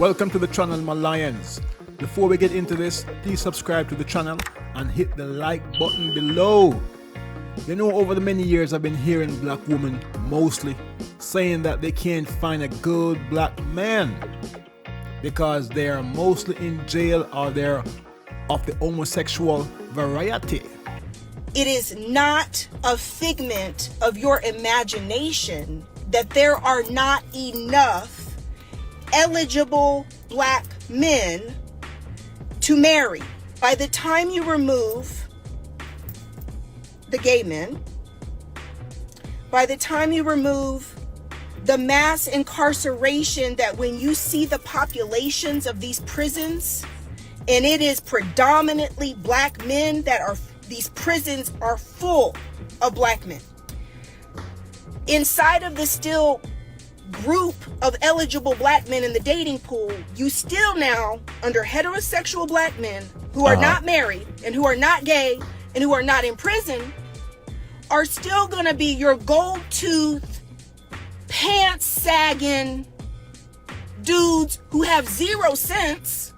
Welcome to the channel, my lions. Before we get into this, please subscribe to the channel and hit the like button below. You know, over the many years I've been hearing black women mostly saying that they can't find a good black man because they are mostly in jail or they're of the homosexual variety. It is not a figment of your imagination that there are not enough eligible black men to marry. By the time you remove the gay men, by the time you remove the mass incarceration, that when you see the populations of these prisons, and it is predominantly black men that are, these prisons are full of black men. Inside of the still group of eligible black men in the dating pool, you still now, under heterosexual black men who are not married and who are not gay and who are not in prison, are still going to be your gold-toothed, pants-sagging dudes who have 0 sense.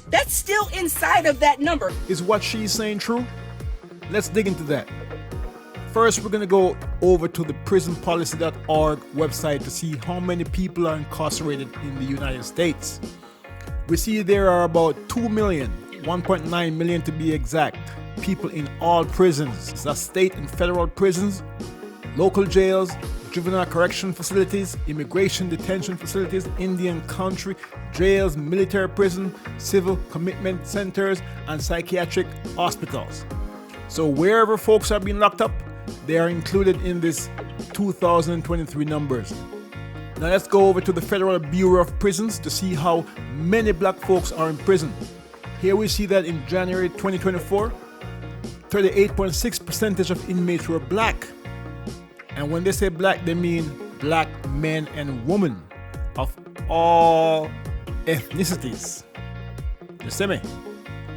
That's still inside of that number. Is what she's saying true? Let's dig into that. First, we're going to go over to the prisonpolicy.org website to see how many people are incarcerated in the United States. We see there are about 2 million, 1.9 million to be exact, people in all prisons. That's state and federal prisons, local jails, juvenile correction facilities, immigration detention facilities, Indian country jails, military prison, civil commitment centers, and psychiatric hospitals. So wherever folks are being locked up, they are included in this 2023 numbers. Now let's go over to the Federal Bureau of Prisons to see how many black folks are in prison. Here we see that in January 2024, 38.6% of inmates were black. And when they say black, they mean black men and women of all ethnicities. You see me?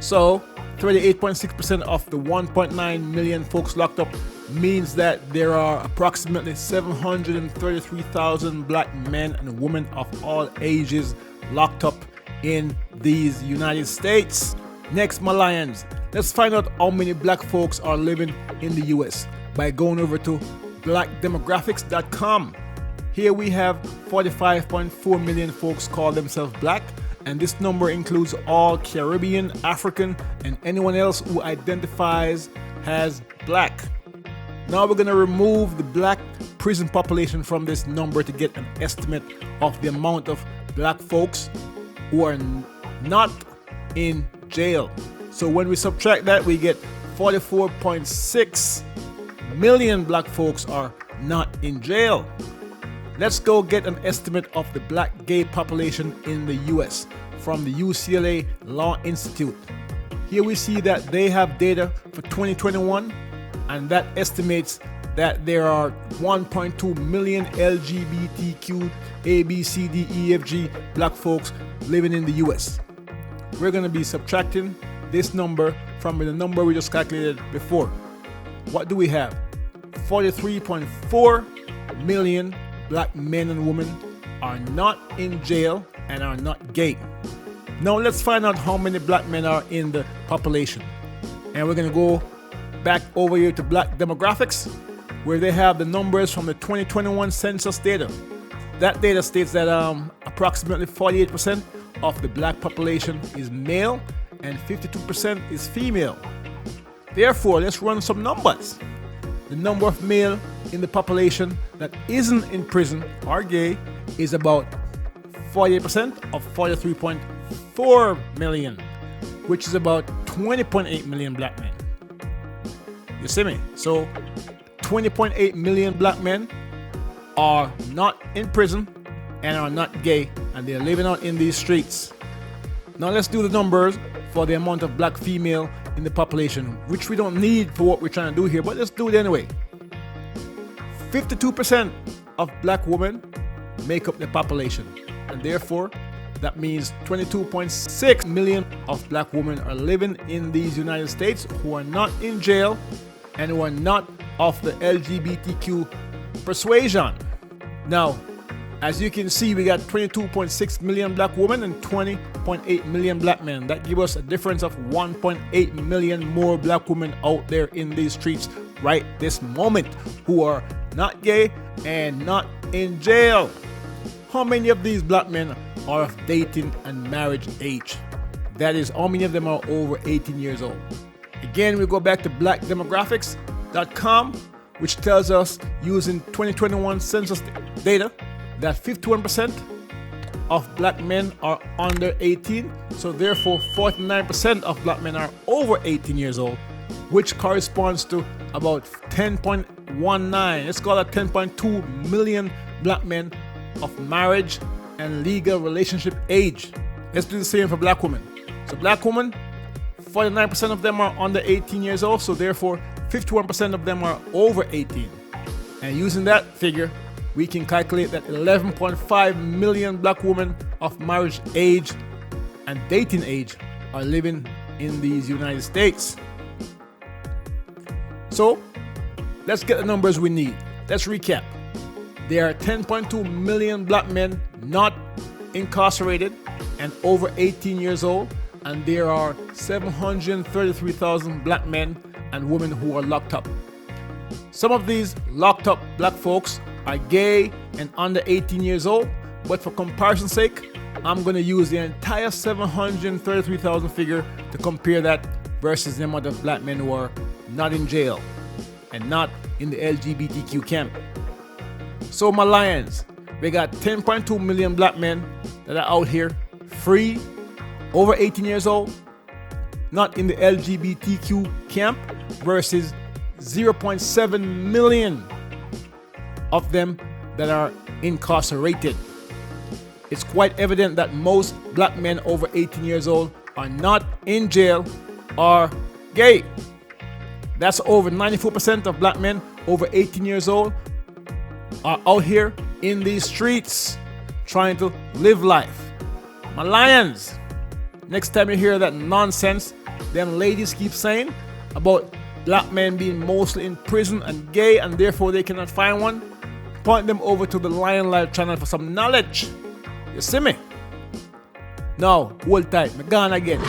So 38.6% of the 1.9 million folks locked up means that there are approximately 733,000 black men and women of all ages locked up in these United States. Next, my lions, let's find out how many black folks are living in the US by going over to blackdemographics.com. Here we have 45.4 million folks call themselves black, and this number includes all Caribbean, African, and anyone else who identifies as black. Now we're going to remove the black prison population from this number to get an estimate of the amount of black folks who are not in jail. So when we subtract that, we get 44.6 million black folks are not in jail. Let's go get an estimate of the black gay population in the US from the UCLA Law Institute. Here we see that they have data for 2021, and that estimates that there are 1.2 million LGBTQ ABCDEFG black folks living in the US. We're going to be subtracting this number from the number we just calculated before. What do we have? 43.4 million black men and women are not in jail and are not gay. Now let's find out how many black men are in the population. And we're going to go back over here to Black Demographics, where they have the numbers from the 2021 census data. That data states that approximately 48% of the black population is male and 52% is female. Therefore, let's run some numbers. The number of male in the population that isn't in prison or gay is about 48% of 43.4 million, which is about 20.8 million black men. You see me? So 20.8 million black men are not in prison and are not gay, and they're living out in these streets. Now let's do the numbers for the amount of black female in the population, which we don't need for what we're trying to do here, but let's do it anyway. 52% of black women make up the population, and therefore that means 22.6 million of black women are living in these United States who are not in jail and who are not of the LGBTQ persuasion. Now, As you can see, we got 22.6 million black women and 20.8 million black men. That gives us a difference of 1.8 million more black women out there in these streets right this moment who are not gay and not in jail. How many of these black men are of dating and marriage age? That is, how many of them are over 18 years old? Again, we go back to blackdemographics.com, which tells us using 2021 census data that 51% of black men are under 18, so therefore 49% of black men are over 18 years old, which corresponds to about 10.19, let's call it 10.2 million black men of marriage and legal relationship age. Let's do the same for black women. So black women, 49% of them are under 18 years old, so therefore 51% of them are over 18. And using that figure, we can calculate that 11.5 million black women of marriage age and dating age are living in these United States. So let's get the numbers we need. Let's recap. There are 10.2 million black men not incarcerated and over 18 years old, and there are 733,000 black men and women who are locked up. Some of these locked up black folks are gay and under 18 years old, but for comparison's sake, I'm going to use the entire 733,000 figure to compare that versus them other black men who are not in jail and not in the LGBTQ camp. So my lions, we got 10.2 million black men that are out here free, over 18 years old, not in the LGBTQ camp, versus 0.7 million of them that are incarcerated. It's quite evident that most black men over 18 years old are not in jail or gay. That's over 94% of black men over 18 years old are out here in these streets trying to live life. My lions, next time you hear that nonsense them ladies keep saying about black men being mostly in prison and gay and therefore they cannot find one, point them over to the Lion Live channel for some knowledge. You see me? Now, hold tight, me gone again.